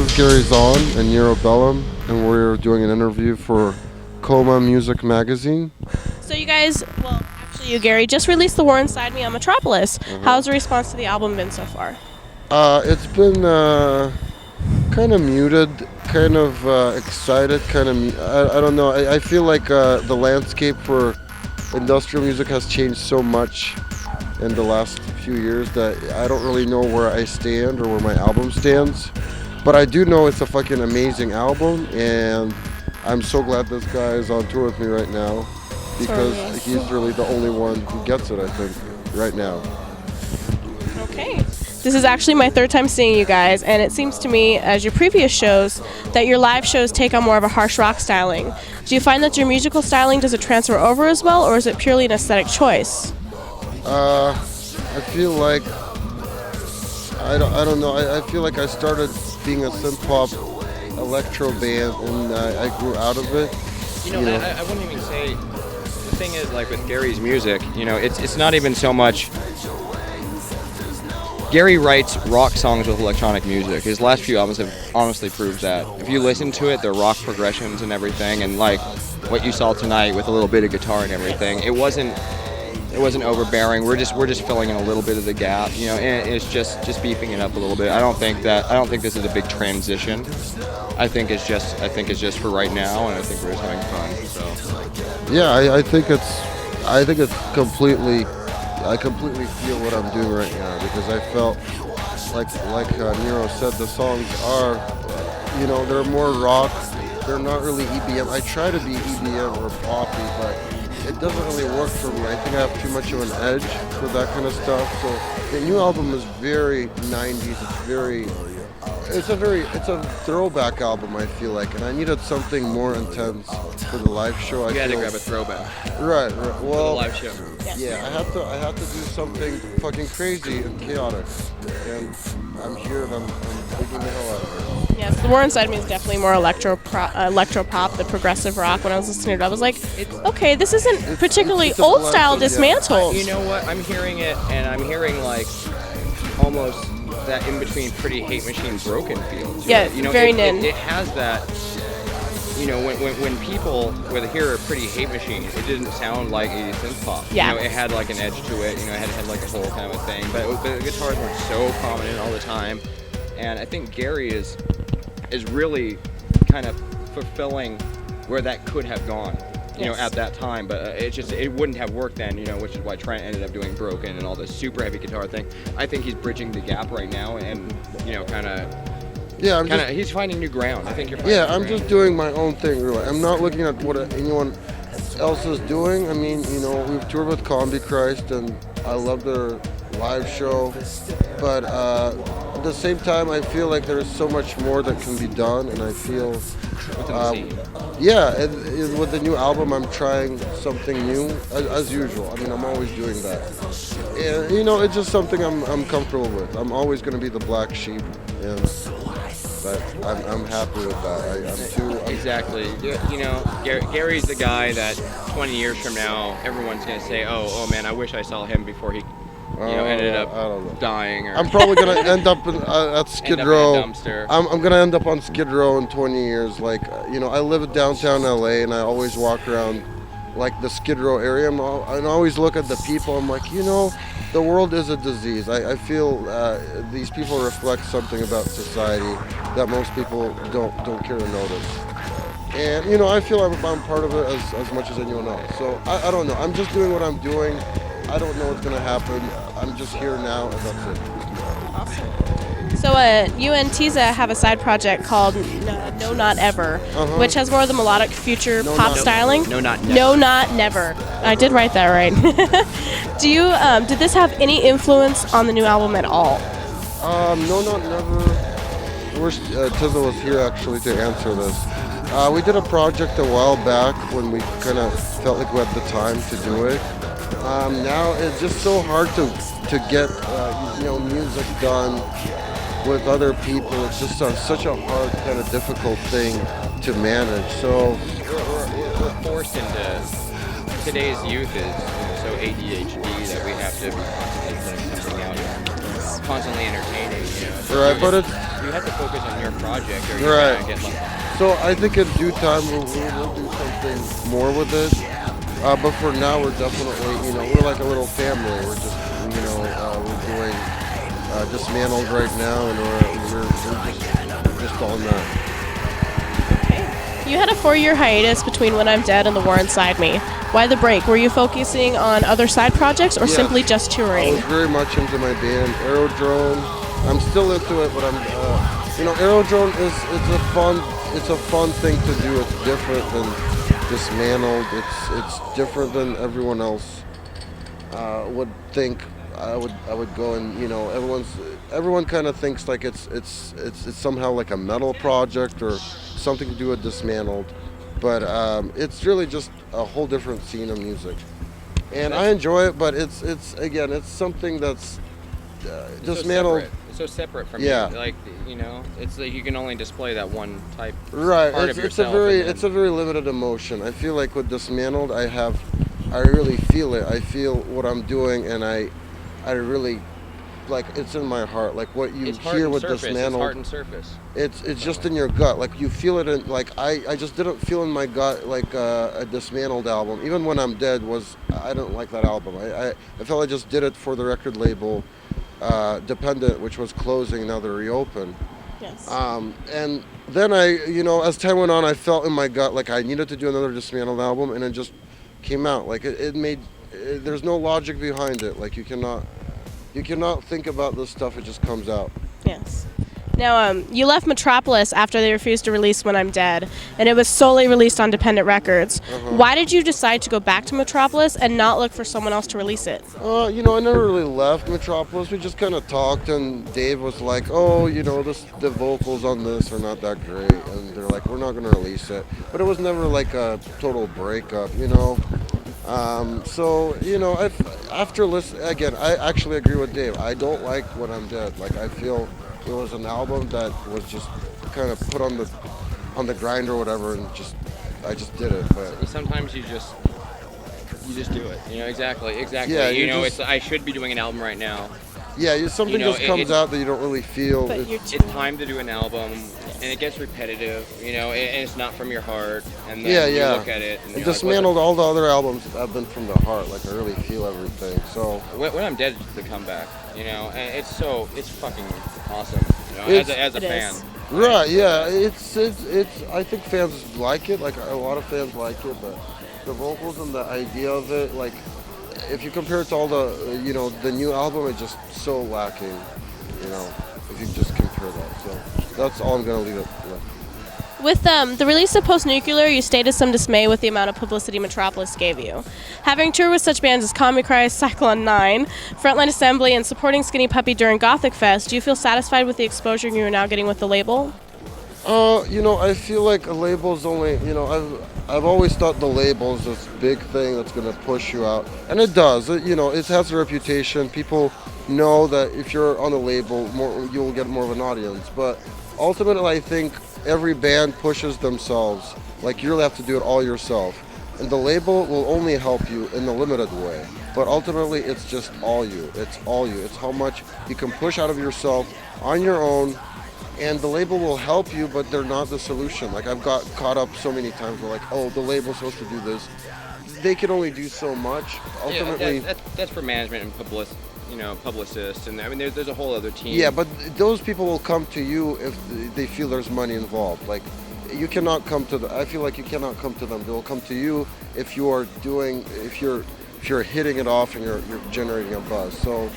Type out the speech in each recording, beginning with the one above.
is Gary Zahn and Neurobellum, and we're doing an interview for COMA Music Magazine. So you guys, well, actually you, Gary, just released The War Inside Me on Metropolis. How's the response to the album been so far? It's been kind of muted, kind of excited, kind of, I don't know. I feel like the landscape for industrial music has changed so much in the last few years that I don't really know where I stand or where my album stands. But I do know it's a fucking amazing album, and I'm so glad this guy is on tour with me right now because he's really the only one who gets it, I think, right now. Okay. This is actually my third time seeing you guys, and it seems to me, as your previous shows, that your live shows take on more of a harsh rock styling. Do you find that your musical styling does it transfer over as well, or is it purely an aesthetic choice? I feel like I don't know. I feel like I started being a synth pop electro band, and I grew out of it. I wouldn't even say. The thing is, like with Gary's music, it's not even so much. Gary writes rock songs with electronic music. His last few albums have honestly proved that. If you listen to it, they're rock progressions and everything, and like what you saw tonight with a little bit of guitar and everything, it wasn't overbearing. We're just filling in a little bit of the gap, and it's just beefing it up a little bit. I don't think this is a big transition. I think it's just for right now, and I think we're just having fun. So yeah, I think it's completely. I completely feel what I'm doing right now because I felt like Nero said, the songs are, they're more rock. They're not really EBM. I try to be EBM or poppy, but it doesn't really work for me. I think I have too much of an edge for that kind of stuff. So the new album is very 90s. It's a throwback album, I feel like, and I needed something more intense for the live show. You had to grab a throwback. Right. Well, for the live show. Yeah, I had to do something fucking crazy and chaotic, and I'm here and I'm taking the hell out of it. Yes, The War Inside Me is definitely more electro pop, the progressive rock. When I was listening to it, I was like, okay, this isn't particularly old style Dismantled. You know what? I'm hearing it, and I'm hearing like almost that in between Pretty Hate Machine Broken feel. Yeah, very nin. It has that. When people would hear a Pretty Hate Machine, it didn't sound like 80s synth pop. Yeah. It had like an edge to it. It had like a whole kind of a thing. But the guitars were so prominent all the time, and I think Gary is really kind of fulfilling where that could have gone. At that time, but it wouldn't have worked then, which is why Trent ended up doing Broken and all this super heavy guitar thing. I think he's bridging the gap right now, and he's finding new ground. I think you're finding I'm just doing my own thing, really. I'm not looking at what anyone else is doing. I mean, we've toured with Combi Christ, and I love their live show, but at the same time, I feel like there's so much more that can be done, and I feel with the new album, I'm trying something new, as usual. I mean, I'm always doing that. And, it's just something I'm comfortable with. I'm always going to be the black sheep, but I'm happy with that. Exactly. Gary's the guy that 20 years from now, everyone's going to say, oh man, I wish I saw him before he ended up dying. Or I'm probably going to end up at Skid Row. End up in a dumpster. I'm going to end up on Skid Row in 20 years. Like, I live in downtown LA, and I always walk around, like, the Skid Row area. And I always look at the people. I'm like, the world is a disease. I feel these people reflect something about society that most people don't care to notice. And, I feel I'm part of it as much as anyone else. So, I don't know. I'm just doing what I'm doing. I don't know what's going to happen. I'm just here now, and that's it. Awesome. So you and Tiza have a side project called No Not Ever, which has more of the melodic future pop styling. No Not Never. No Not Never. I did write that right. Did this have any influence on the new album at all? No Not Never. Tiza was here actually to answer this. We did a project a while back when we kind of felt like we had the time to do it. Now it's just so hard to get music done with other people. It's just such a hard, kind of difficult thing to manage. So we're forced into today's youth is so ADHD that we have to be constantly putting something out. constantly entertaining, you know. So Right, but it's you have to focus on your project, or you're right. gonna get left. So I think in due time we'll do something more with it. But for now, we're definitely, we're like a little family. We're just, we're doing Dismantled right now, and we're just on that. You had a 4-year hiatus between When I'm Dead and The War Inside Me. Why the break? Were you focusing on other side projects or simply just I touring? was very much into my band, Aerodrome. I'm still into it, but Aerodrome it's a fun thing to do. It's different than Dismantled. It's different than everyone else would think. I would go and everyone kind of thinks like it's somehow like a metal project or something to do with Dismantled, but it's really just a whole different scene of music, and I enjoy it. But it's something that's Dismantled. It's so separate from Yeah. you. Like, it's like you can only display that one type. Right. Part It's of a yourself, very and then- it's a very limited emotion. I feel like with Dismantled, I really feel it. I feel what I'm doing, and I really like it's in my heart. Like what you It's heart hear and with surface. Dismantled. It's heart and surface. It's just in your gut. Like you feel it in like I just didn't feel in my gut like a Dismantled album. Even When I'm Dead I didn't like that album. I felt I just did it for the record label Dependent, which was closing. Now they're reopened. Yes. And then as time went on, I felt in my gut like I needed to do another Dismantled album, and it just came out. Like it made. There's no logic behind it. Like you cannot think about this stuff. It just comes out. Yes. Now, you left Metropolis after they refused to release When I'm Dead, and it was solely released on Dependent Records. Why did you decide to go back to Metropolis and not look for someone else to release it? I never really left Metropolis. We just kind of talked, and Dave was like, "Oh, the vocals on this are not that great," and they're like, "We're not going to release it." But it was never like a total breakup, after listen again, I actually agree with Dave. I don't like When I'm Dead. Like I feel it was an album that was just kind of put on the grind or whatever, and I just did it. But Sometimes you just do it. Exactly. Yeah, I should be doing an album right now. yeah, something just comes out that you don't really feel. But It's time to do an album, and it gets repetitive, and it's not from your heart. And then you look at it. And Dismantled, all the other albums have been from the heart. Like I really feel everything. So When I'm Dead is the comeback, and it's fucking awesome, as a It fan. is. right, yeah, it's. I think fans like it. Like a lot of fans like it, but the vocals and the idea of it, like if you compare it to all the the new album, it's just so lacking. If you just compare that. So that's all I'm gonna leave it with. With the release of Post Nuclear, you stated some dismay with the amount of publicity Metropolis gave you. Having toured with such bands as Comic Cry, Cyclone 9, Frontline Assembly, and supporting Skinny Puppy during Gothic Fest, do you feel satisfied with the exposure you are now getting with the label? I feel like a label's only, I've always thought the label's this big thing that's going to push you out. And it does. It has a reputation. People know that if you're on a label, you'll get more of an audience. But ultimately, I think every band pushes themselves. Like, you'll have to do it all yourself. And the label will only help you in a limited way. But ultimately, it's just all you. It's all you. It's how much you can push out of yourself on your own. And the label will help you, but they're not the solution. Like I've got caught up so many times where like, oh, the label's supposed to do this. They can only do so much. Ultimately, Yeah, that's for management and publicists, and I mean there's a whole other team. yeah, but those people will come to you if they feel there's money involved. Like you cannot come to I feel like you cannot come to them. They will come to you if you're hitting it off and you're generating a buzz. So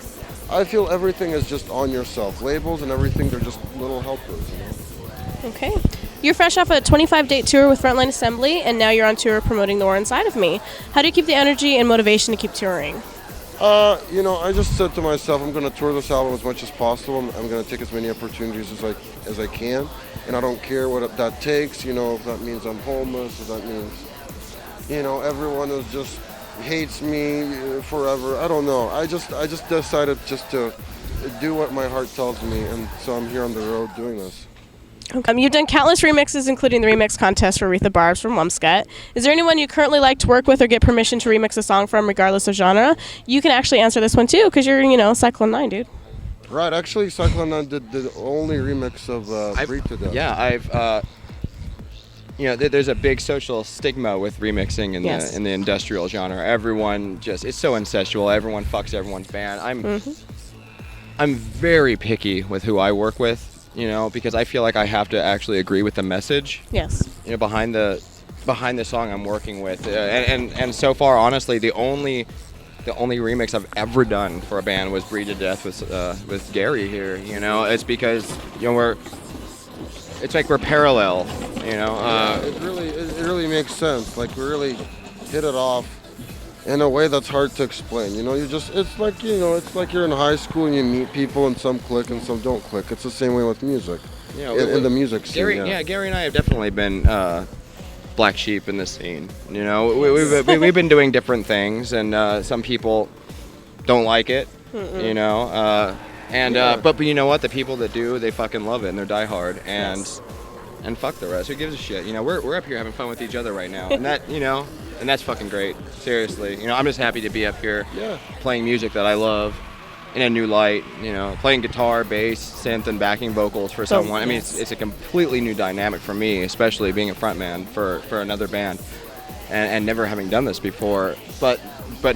I feel everything is just on yourself. Labels and everything, they're just little helpers. Okay. You're fresh off a 25-date tour with Frontline Assembly, and now you're on tour promoting The War Inside of Me. How do you keep the energy and motivation to keep touring? I just said to myself, I'm going to tour this album as much as possible. I'm going to take as many opportunities as I can, and I don't care what that takes. If that means I'm homeless, if that means, everyone is just hates me forever. I don't know. I just decided just to do what my heart tells me, and so I'm here on the road doing this. You've done countless remixes, including the remix contest for Aretha Barbs from Wumscut. Is there anyone you currently like to work with or get permission to remix a song from, regardless of genre? You can actually answer this one too, because you're, Cyclone 9, dude. Right, actually, Cyclone 9 did the only remix of Breathe to Death. Yeah, there's a big social stigma with remixing in Yes. the industrial genre. Everyone it's so incestual. Everyone fucks everyone's band. I'm very picky with who I work with, because I feel like I have to actually agree with the message, Yes. behind the song I'm working with. And so far, honestly, the only remix I've ever done for a band was Breathe to Death with Gary here. It's because it's like we're parallel. It really makes sense. Like, we really hit it off in a way that's hard to explain. It's like you're in high school and you meet people and some click and some don't click. It's the same way with music. In the music scene. Gary and I have definitely been black sheep in this scene. We've been doing different things, and some people don't like it. But you know what? The people that do, they fucking love it and they're diehard, and fuck the rest. Who gives a shit? We're up here having fun with each other right now, and that's fucking great. Seriously, I'm just happy to be up here, playing music that I love in a new light. Playing guitar, bass, synth, and backing vocals for someone. I mean, it's a completely new dynamic for me, especially being a frontman for another band, and never having done this before. But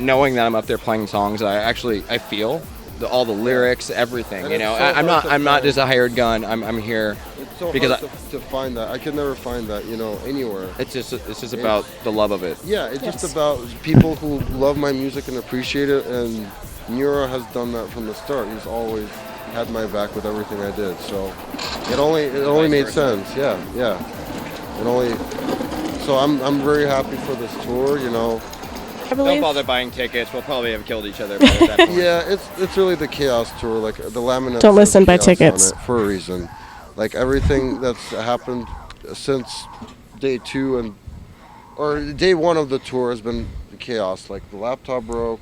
knowing that I'm up there playing songs, I feel all the lyrics, everything. I'm not just a hired gun. I'm here. It's so because hard to find that. I could never find that, anywhere. It's just about the love of it. Yeah, it's just about people who love my music and appreciate it, and Nero has done that from the start. He's always had my back with everything I did, so it only made sense. Yeah. So I'm very happy for this tour. I believe. Don't bother buying tickets. We'll probably have killed each other by that point. Yeah, it's really the Chaos Tour. Like, the laminate. Don't listen, buy tickets. For a reason. Like, everything that's happened since day 2 or day 1 of the tour has been chaos. Like, the laptop broke.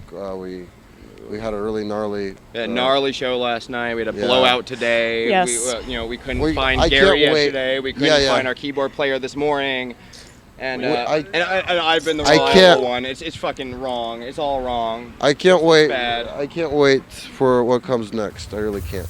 We had a really gnarly. Gnarly show last night. We had a blowout today. Yes. We couldn't find Gary yesterday. We couldn't find our keyboard player this morning. And I've been the reliable one. It's fucking wrong. It's all wrong. I can't wait. Bad. I can't wait for what comes next. I really can't.